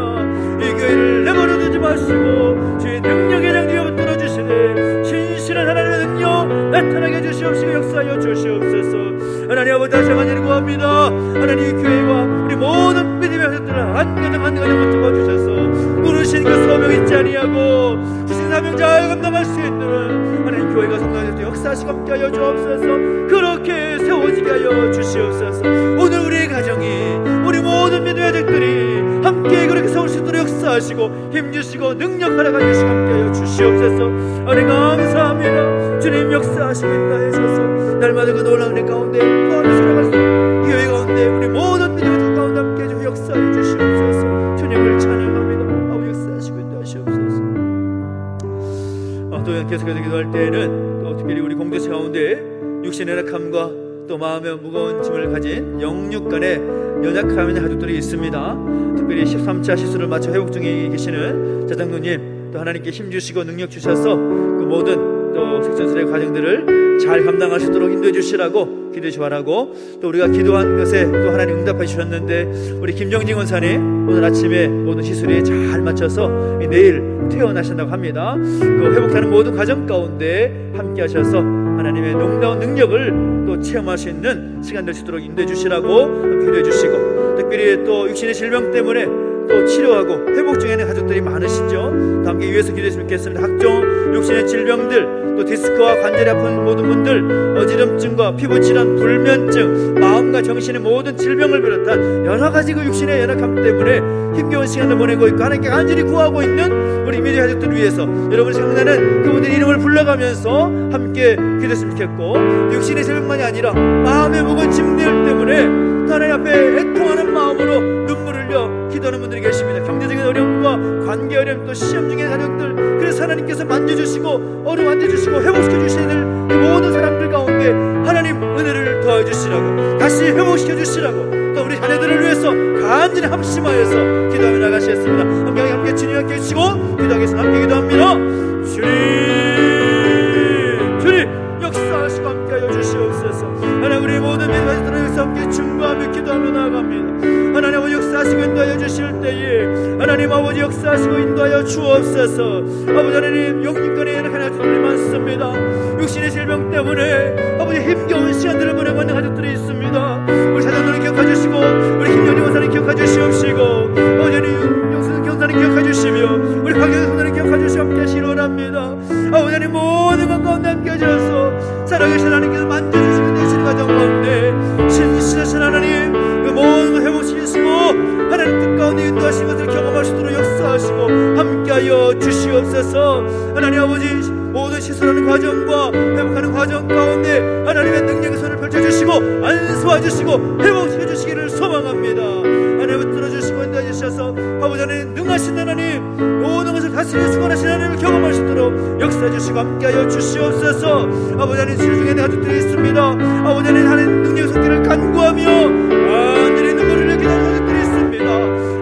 [SPEAKER 1] 이 교회를 내버려 두지 마시고 주의 능력의 장기가 붙들어 주시되 신실한 하나님의 능력 나타나게 해주시옵시고 역사하여 주시옵소서. 하나님 아버지 다시 한번 구합니다. 하나님 이 교회와 우리 모든 믿음의 자들을 한 가정 붙잡아 주셔서 누르신 그 소명 잊지 아니하고 주신 사명 잘 감당할 수 있는 하나님 교회가 성장할 역사하시고 함께하여 주옵소서. 그렇게 세워지게 하여 주시옵소서. 오늘 우리의 가정이 우리 모든 믿음의 자들이 함께 그렇게 세울 수 있도록 역사하시고 힘주시고 능력 허락하시고 함께하여 주시옵소서. 하나님 감사합니다. 주님 역사하시고 인도하셔서 날마다 그 놀라운 일 가운데 포함해 살아갈 수 교회 가운데 우리 모든 믿음의 자들 가운데 함께 해주시고 역사해 주시옵소서. 주님을 찬양합니다. 아버지 역사하시고 인도하시옵소서. 또 계속해서 기도할 때에는 또 특별히 우리 공동체 가운데 육신의 연약함과 또 마음의 무거운 짐을 가진 영육 간의 연약함 있는 가족들이 있습니다. 특별히 13차 시술을 마쳐 회복 중에 계시는 자장로님, 또 하나님께 힘주시고 능력 주셔서 그 모든 또 색전술의 과정들을 잘 감당할 수 있도록 인도해 주시라고 기도해 주시라고, 또 우리가 기도한 것에 또 하나님 응답해 주셨는데 우리 김정진 원사님 오늘 아침에 모든 시술이 잘 맞춰서 내일 퇴원하신다고 합니다. 그 회복하는 모든 과정 가운데 함께 하셔서 하나님의 놀라운 능력을 또 체험할 수 있는 시간 될 수 있도록 인도해 주시라고 기도해 주시고, 특별히 또 육신의 질병 때문에 또 치료하고 회복 중에 있는 가족들이 많으시죠. 함께 위해서 기도했으면 좋겠습니다. 각종 육신의 질병들, 또 디스크와 관절이 아픈 모든 분들, 어지럼증과 피부질환, 불면증, 마음과 정신의 모든 질병을 비롯한 여러 가지 그 육신의 연약함 때문에 힘겨운 시간을 보내고 있고 하나님께 간절히 구하고 있는 우리 미래 가족들을 위해서 여러분이 생각나는 그분들의 이름을 불러가면서 함께 기도했으면 좋겠고, 육신의 질병만이 아니라 마음의 무거운 짐들 때문에 하나님 앞에 애통하는 마음으로 눈물을 흘려 기도하는 분들이 계십니다. 경제적인 어려움과 관계 어려움, 또 시험 중의 가족들, 그래서 하나님께서 만져주시고 어루 만져주시고 회복시켜 주시는 그 모든 사람들 가운데 하나님 은혜를 더해주시라고, 다시 회복시켜주시라고, 또 우리 자녀들을 위해서 간절히 합심하여서 기도하며 나가시겠습니다. 함께 주님 함께 해주시고 기도하겠습니다. 함께 기도합니다. 주님 역사하시고 함께하여 주시옵소서. 하나님 우리 모든 믿음을 위해서 함께 중보하며 기도하며 나아갑니다. 하나님 아버지 역사하시고 인도하여 주실 때에 하나님 아버지 역사하시고 인도하여 주옵소서. 아버지 하나님 영육간에 연약한 가족들이 많습니다. 육신의 질병 때문에 아버지 힘겨운 시간들을 보내고 있는 가족들이 있습니다. 우리 자녀들을 기억해 주시고 우리 김영리 원사님 기억해 주시옵시고 아버지 하나님 영수는 경사님 기억해 주시며 우리 박영선 선생님 기억해 주시고 함께 하시기 원합니다. 아버지 하나님 모든 것 가운데 함께 하셔서 살아계신 하나님께서 만져주시고 되시는 가정 가운데 신실하신 하나님 그 모든 걸 회복시키시고 하나님 뜻 가운데 인도하신 것을 경험할 수 있도록 역사하시고 함께하여 주시옵소서. 하나님 아버지 모든 시술하는 과정과 회복하는 과정 가운데 하나님의 능력의 손을 펼쳐주시고 안수해주시고 회복시켜주시기를 소망합니다. 하나님 들어주시고 인도해주셔서 아버지 하나님 능하신 하나님 모든 것을 다스리고 주관하신 하나님을 경험할 수 있도록 역사해주시고 함께하여 주시옵소서. 아버지 하나님 치료 중에 내 가족들이 있습니다. 아버지 하나님 능력의 손길을 간구하며 간절히 눈물을 흘리는 가족들이 있습니다.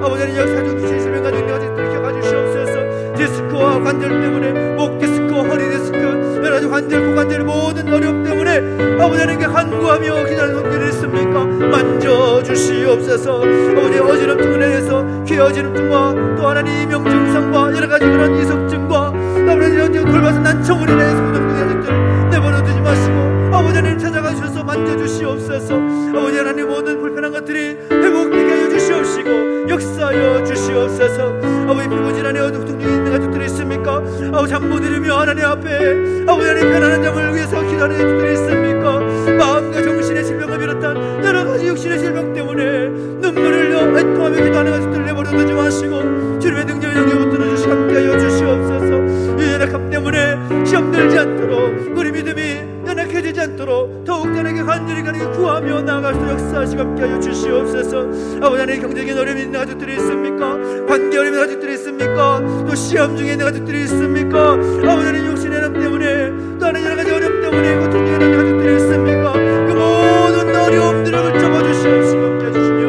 [SPEAKER 1] 아버지 하나님 역사적 주신 질병 가지고 있는 가족들을 기억해 주시옵소서. 디스크와 관절 때문에 목 디스크, 허리 디스크, 여러 가지 관절, 고관절 모든 어려움 때문에 아버지 하나님께 간구하며 기도하는 손길이 있습니까? 만져주시옵소서. 아버지 어지럼증을 인해서 귀 어지럼증과 또 하나님 이명증상과 여러 가지 그런 이석증과 아버지 돌봐서 난청을 인해서 모든 가족들 내버려 두지 마시고 아버지 하나님 찾아가 주셔서 만져주시옵소서. 아버지 하나님 모든 불편한 것들이 회복되게 하여 주시옵시고 역사하여 주시옵소서. 아버지 피부질환에 어둠 중에 있는 가족들이 있습니까? 아버지 잠 못 이루며 하나님 앞에 아버지 하나님 편안한 잠을 위해서 기도하는 가족들이 있습니까? 마음과 정신의 질병을 비롯한 여러 가지 육신의 질병 때문에 눈물을 흘려 애통하며 기도하는 가족들을 내버려 두지 마시고 주님의 능력의 영역을 붙들어 주시고 함께하여 주시옵소서. 이 연약함 때문에 시험 들지 않도록 우리 믿음이 연약해지지 않도록 더욱 하나님께 간절히 구하며 나아갈 수 역사하시고 함께하여 주시옵소서. 아버지 하나님 경제적인 어려움이 있는 가족들이 있습니까? 관계 어려움이 있는 가족들이 있습니까? 또 시험 중에 있는 가족들이 있습니까? 아버지 하나님 육신의 어려움 때문에 또 하나님 여러 가지 어려움 때문에 고통 중에 있는 가족들이 있습니까? 그 모든 어려움들을 붙잡아 주시옵시고 함께해 주시며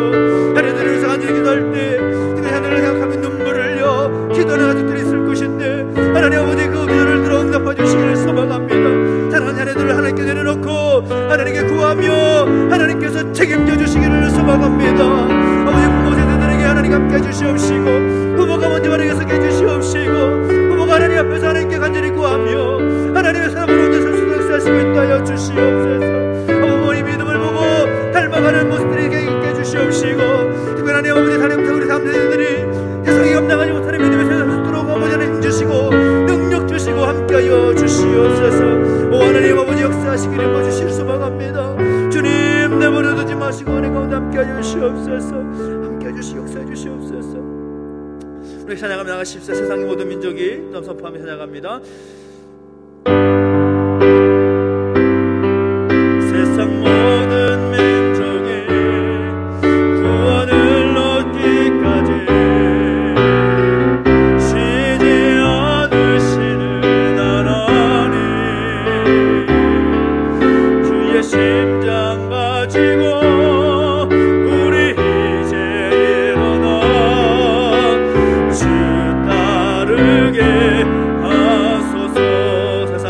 [SPEAKER 1] 하나님들을 위해서 간절히 기도할 때 특별히 하나님을 생각하며 눈물을 흘려 기도하는 가족들이 있을 것인데 하나님 아버지 주시옵소서. 어머니 믿음을 보고 닮아가는 모습들이 있게 해주시옵시고, 특별히 하나님 아버지 다름부터 우리 삼대들이 세상에 감당하지 못하는 믿음의 세상에 서도록 아버지 하나님 힘주시고 능력 주시고 함께하여 주시옵소서. 오 하나님 아버지 역사하시기를 봐주실 소망합니다. 주님 내버려 두지 마시고 은혜 가운데 함께하여 주시옵소서. 함께하여 주시고 역사해 주시옵소서. 우리 찬양하며 나가십시오. 세상의 모든 민족이 좀 선포하며 찬양합니다. 세상 모든 민족이 구원을 얻기까지 쉬지 않으시는 하나님, 주의 심장 가지고 우리 이제 일어나 주 따르게 하소서. 세상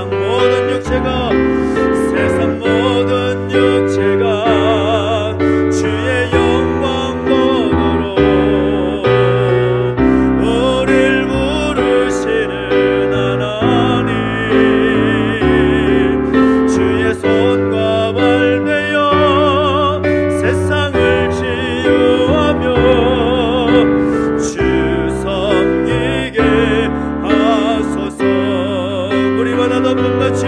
[SPEAKER 1] 모든 육체가 주의 영광 보도록 우릴 부르시는 하나님, 주의 손과 발 되어 세상을 치유하며 주 섬기게 하소서. 우리 바다 덮음같이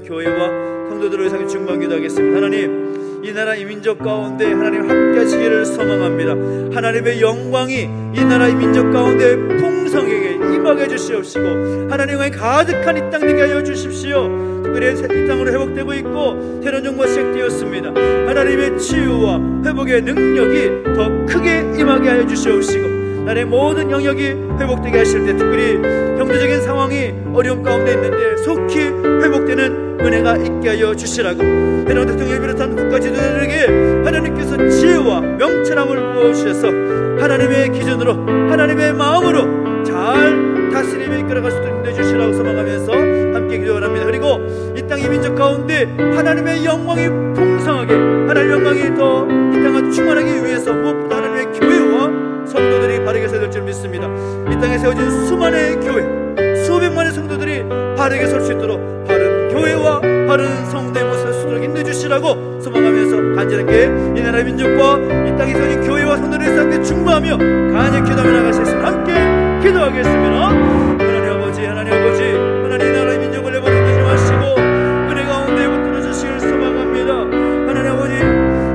[SPEAKER 1] 교회와 성도들을 위해서 중보한 기도하겠습니다. 하나님, 이 나라 이 민족 가운데 하나님 함께 하시기를 소망합니다. 하나님의 영광이 이 나라 이 민족 가운데 풍성하게 임하게 해주시옵시고 하나님의 가득한 이 땅 되게 하여 주십시오. 특별히 이 땅으로 회복되고 있고 새로운 정보가 시작되었습니다. 하나님의 치유와 회복의 능력이 더 크게 임하게 하여 주시옵시고 나의 모든 영역이 회복되게 하실 때, 특별히 경제적인 상황이 어려움 가운데 있는데 속히 회복되는 은혜가 있게 하여 주시라고, 해당 대통령을 비롯한 국가 지도자들에게 하나님께서 지혜와 명철함을 부어주셔서 하나님의 기준으로 하나님의 마음으로 잘 다스림에 이끌어갈 수 있도록 해주시라고 소망하면서 함께 기도합니다. 그리고 이 땅의 민족 가운데 하나님의 영광이 풍성하게, 하나님의 영광이 더 이 땅을 충만하기 위해서 무엇보다 하나님의 교회와 성도들이 바르게 서야 될 줄 믿습니다. 이 땅에 세워진 수많은 교회, 수백만의 성도들이 바르게 설 수 있도록 바른 교회와 바른 성도의 모습을 설 수 있도록 인도해주시라고 소망하면서 간절하게 이 나라의 민족과 이 땅에 세워진 교회와 성도들을 함께 중보하며 간절히 기도하며 나가시겠습니다. 함께 기도하겠습니다. 하나님 아버지, 하나님 아버지, 하나님 이 나라의 민족을 내버려두지 마시고 은혜 가운데 붙들어 주시길 소망합니다. 하나님 아버지,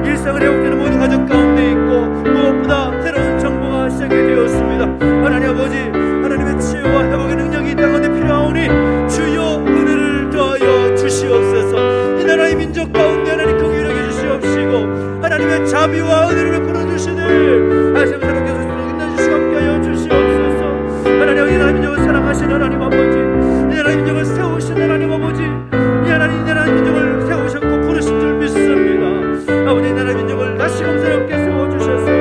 [SPEAKER 1] 일상을 회복되는 모든 가족 가운데 있고 무엇보다 새로운 정보가 시작이 되었습니다. 하나님 아버지, 하나님의 치유와 회복의 능력이 이 땅 가운데 필요하오니 주여 은혜를 더하여 주시옵소서. 이 나라의 민족 가운데 하나님 긍휼히 여겨주시옵시고 하나님의 자비와 은혜를 베풀어 주시되 하나님 사랑께서 인도해주시고 함께하여 주시옵소서. 하나님, 이 나라의 민족을 사랑하시는 하나님 아버지, 이 나라의 민족을 세우신 하나님 아버지, 이 나라의 민족을 세우셨고 부르신 줄 믿습니다. 아버지, 이 나라의 민족을 다시 감사롭게 세워주셔서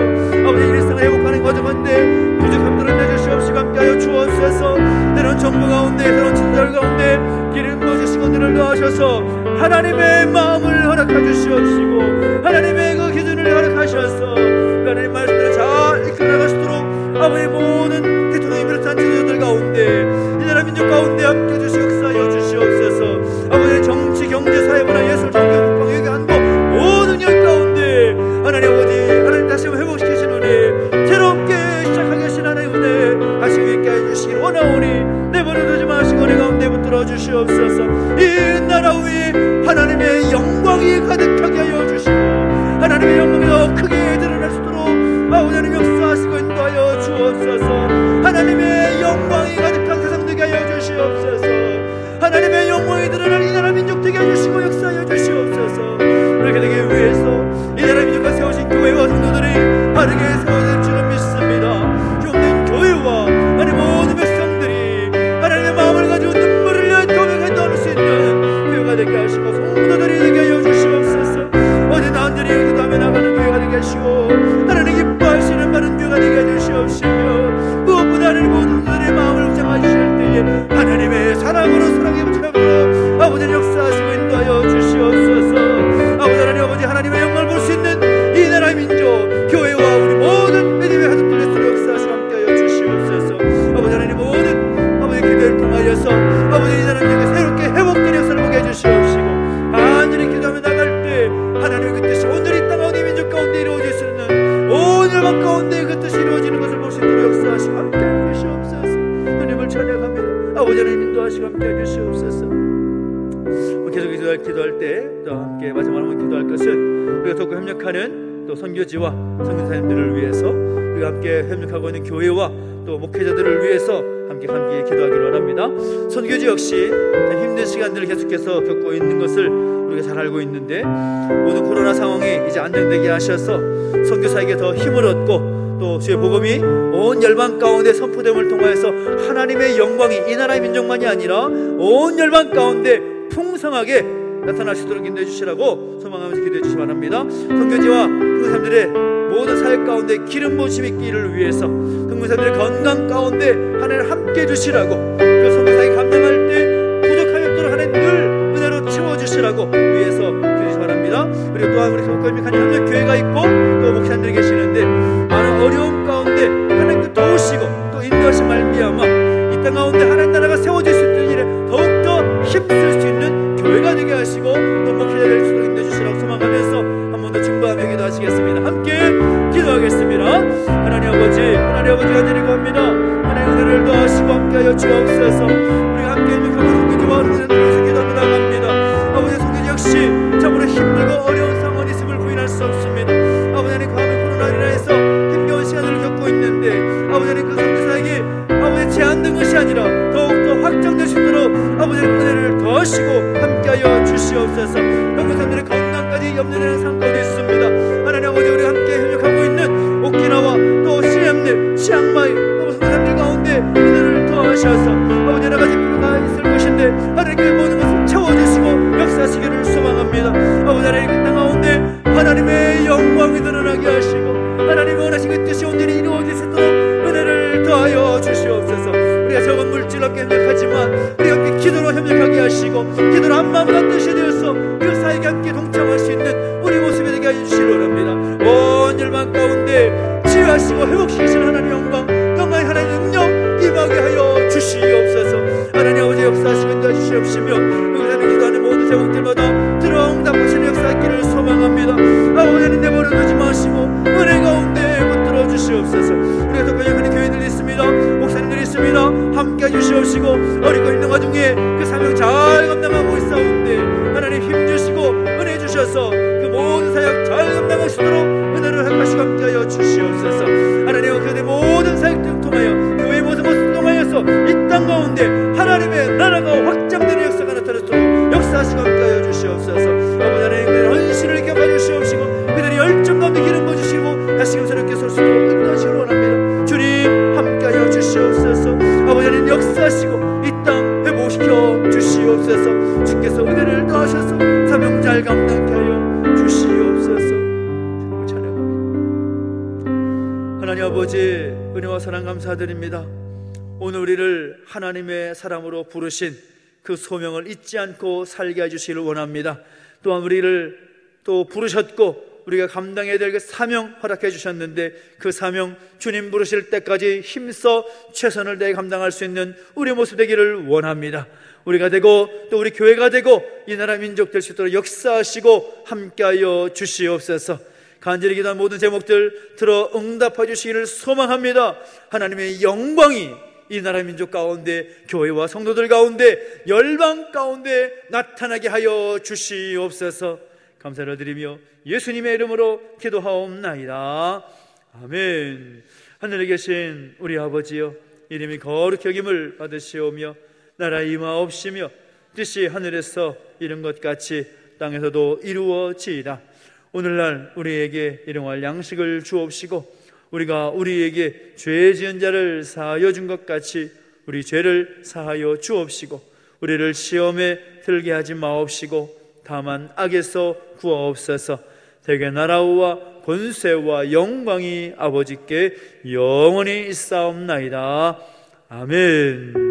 [SPEAKER 1] 아버지 일상을 회복하는 과정 가운데 부족함들을 내주시옵시고 함께하여 주옵소서. 때론 정부 가운데, 때론 친절 가운데 기름 부어주시고 은혜를 더하셔서 하나님의 마음을 허락해 주시옵시고 하나님의 그 기준을 허락하셔서 하나님 말씀대로 잘 이끌어나갈 수 있도록 아버지 모든 대통령이 비롯한 지도자들 가운데 이 나라 민족 가운데 함께 해주시고 역사하여 주시옵소서. 내버려두지 마시고 내 가운데 붙들어 주시옵소서. 이 나라 위에 하나님의 영광이 가득하게 하여 주시고 하나님의 영광이 더 크게 드러날 수 있도록 아버지 하나님 역사하시고 인도하여 주옵소서. 하나님의 영광이 가득한 세상 되게 하여 주시옵소서. 하나님의 영광이 드러날 이 나라 민족 되게 해주시고 역사하여 주시옵소서. 그렇게 되기 위해서 이 나라 민족과 세우신 교회와 성도들이 바르게 세워질 줄을 믿습니다. 주옵는 교회와 하나님 모든 백성들이 하나님의 마음을 가지고 눈물을 흘려 고백해 나올 수 있는 교회가 되게 하시고 성도들이 되게 하여 주시옵소서. 어디 나은들이 기도하며 나가는 교회가 되게 하시고 하나님 기뻐하시는 바른 교회가 되게 해주시옵시며 무엇보다 하나님 모든 분들의 마음을 붙잡아 주실 때에 하나님의 사랑으로 사랑에 붙잡으로 아버지 역사하시고 인도하여 주시옵소서. 아버지 하나님 아버지 하나님의 영광을 볼 수 있는 이 나라의 민족 교회와 우리 모든 믿음의 가족들에서 역사하시고 함께하여 주시옵소서. 아버지 하나님 모든 아버지 기도를 통하여서 아버지 이 나라 민족이 새롭게 회복된 역사를 보게 해주시옵시고 간절히 기도하며 나갈 때 하나님의 그 뜻이 오늘 이 땅 가운데 민족 가운데 이루어질 수 있는 온 열방 가운데 그 뜻이 이루어지는 것을 볼 수 있도록 역사하시고 함께하여 주시옵소서. 주님을 찬양합니다. 아버지 하나님 인도하시고 함께하여 주시옵소서. 계속 기도할 때 또 함께 마지막으로 기도할 것은 우리가 돕고 협력하는 또 선교지와 선교사님들을 위해서 우리가 함께 협력하고 있는 교회와 또 목회자들을 위해서 함께 기도하기를 원합니다. 선교지 역시 힘든 시간들을 계속해서 겪고 있는 것을 우리가 잘 알고 있는데 모든 코로나 상황이 이제 안정되게 하셔서 선교사에게 더 힘을 얻고 또 주의 복음이 온 열방 가운데 선포됨을 통하여서 하나님의 영광이 이 나라의 민족만이 아니라 온 열방 가운데 풍성하게 나타날 수 있도록 인도해 주시라고 소망하면서 기도해 주시기 바랍니다. 선교지와 선교사님들의 모든 사역 가운데 기름 부으심 있기를 위해서 선교사님들의 건강 가운데 하나님 함께 해주시라고 그 선교사에 감당할 때 부족함이 없도록 하나님 늘 은혜로 채워주시라고 위해서 기도해 주시기 바랍니다. 그리고 또한 우리 교회가 협력 교회가 있고 또 목사님들이 계시는데 많은 어려움 가운데 하나님 도우시고 또 인도하신 말미암아 이 땅 가운데 하나님 나라가 세워질 수 있는 일에 더욱더 힘쓸 수 있는 교회가 되게 하시고 또 목회자 될 수 있도록 인도해 주시라고 소망하면서 한 번 더 중보하며 기도하시겠습니다. 함께 기도하겠습니다. 하나님 아버지 간절히 구합니다. 하나님 은혜를 더하시고 함께하여 주옵소서. 우리가 함께 협력하고 선교지와 선교사님들을 위해서 기도하며 나갑니다. 아버지 선교지 역시 참으로 힘들고 어려운 상황이 있음을 부인할 수 없습니다. 아버지 하나님 과거 코로나로 인해서 힘겨운 시간을 겪고 있는데 아버지 하나님 그 선교사에게 아버지 제한된 것이 아니라 더욱더 확장될 수 있도록 아버지 은혜를 더하시고 함께하여 주시옵소서. 선교사님들의 건강까지 염려되는 상황 가운데 있습니다. 하나님 아버지 우리가 함께 협력하고 있는 오키나와 또 시엠네 치앙마이 선교사님들 가운데 은혜를 더하셔서 아버지 여러 가지 필요가 있을 것인데 하나님께 모든 것을 채워주시고 역사하시기를 소망합니다. 아버지 하나님 그 땅 가운데 하나님의 영광이 드러나게 하시고 하나님이 원하신 그 뜻이 온전히 이루어질 수 있도록 은혜를 더하여 주시옵소서. 우리가 적은 물질로 함께 협력하지만 우리가 함께 기도로 협력하게 하시고 기도로 한마음을 한 뜻이 되어서 그 사역에 함께 동참할 수 있는 우리 모습이 되게 해주시기 원합니다. 온 열방 가운데 치유하시고 회복시키시는 하나님의 영광 영광의 하나님의 능력 임하게 하여 주시옵소서. 하나님 아버지 역사하시고 인도해 주시옵시며 여기서 기도하는 모든 제목들마다 들어 응답하시는 역사하기를 소망합니다. 아버지 하나님 내버려두지 마시고 은혜 가운데 붙들어 주시옵소서. 우리가 더 번역하는 교회들이 있습니다. 목사님들이 있습니다. 함께 해주시옵시고 어리고 있는 와중에 그 사명 잘 감당하고 있사온데 하나님 힘주시고 은혜 주셔서 그 모든 사역 잘 감당하시도록 은혜를 행하시고 함께하여 주시옵소서. 하나님 그들의 모든 사역들을 통하여 교회의 모든 것을 통하여서 이 땅 가운데 하나님의 나라가 확장되는 역사가 나타나도록 역사하시고 함께하여 주시옵소서. 아버지 하나님 그들의 헌신을 격하여 주시옵시고 그들의 열정 가운데 기름 부어주시고 다시금 새롭게 설 수 있도록 인도하시기를 원합니다. 주님 함께하여 주시옵소서. 아버지 하나님 역사하시고 이 땅 회복시켜 주시옵소서. 주께서 은혜를 더하셔서 사명 잘 감당케 하여 주시옵소서. 주님을 찬양합니다. 하나님 아버지 은혜와 사랑 감사드립니다. 오늘 우리를 하나님의 사람으로 부르신 그 소명을 잊지 않고 살게 해주시기를 원합니다. 또한 우리를 또 부르셨고 우리가 감당해야 될 그 사명 허락해 주셨는데 그 사명 주님 부르실 때까지 힘써 최선을 다해 감당할 수 있는 우리의 모습 되기를 원합니다. 우리가 되고 또 우리 교회가 되고 이 나라 민족 될 수 있도록 역사하시고 함께하여 주시옵소서. 간절히 기도한 모든 제목들 들어 응답해 주시기를 소망합니다. 하나님의 영광이 이 나라 민족 가운데, 교회와 성도들 가운데, 열방 가운데 나타나게 하여 주시옵소서. 감사를 드리며 예수님의 이름으로 기도하옵나이다. 아멘. 하늘에 계신 우리 아버지여, 이름이 거룩히 여김을 받으시오며 나라 임하옵시며 뜻이 하늘에서 이룬 것 같이 땅에서도 이루어지이다. 오늘날 우리에게 일용할 양식을 주옵시고 우리가 우리에게 죄 지은 자를 사하여 준 것 같이 우리 죄를 사하여 주옵시고 우리를 시험에 들게 하지 마옵시고 다만 악에서 구하옵소서. 대개 나라와 권세와 영광이 아버지께 영원히 있사옵나이다. 아멘.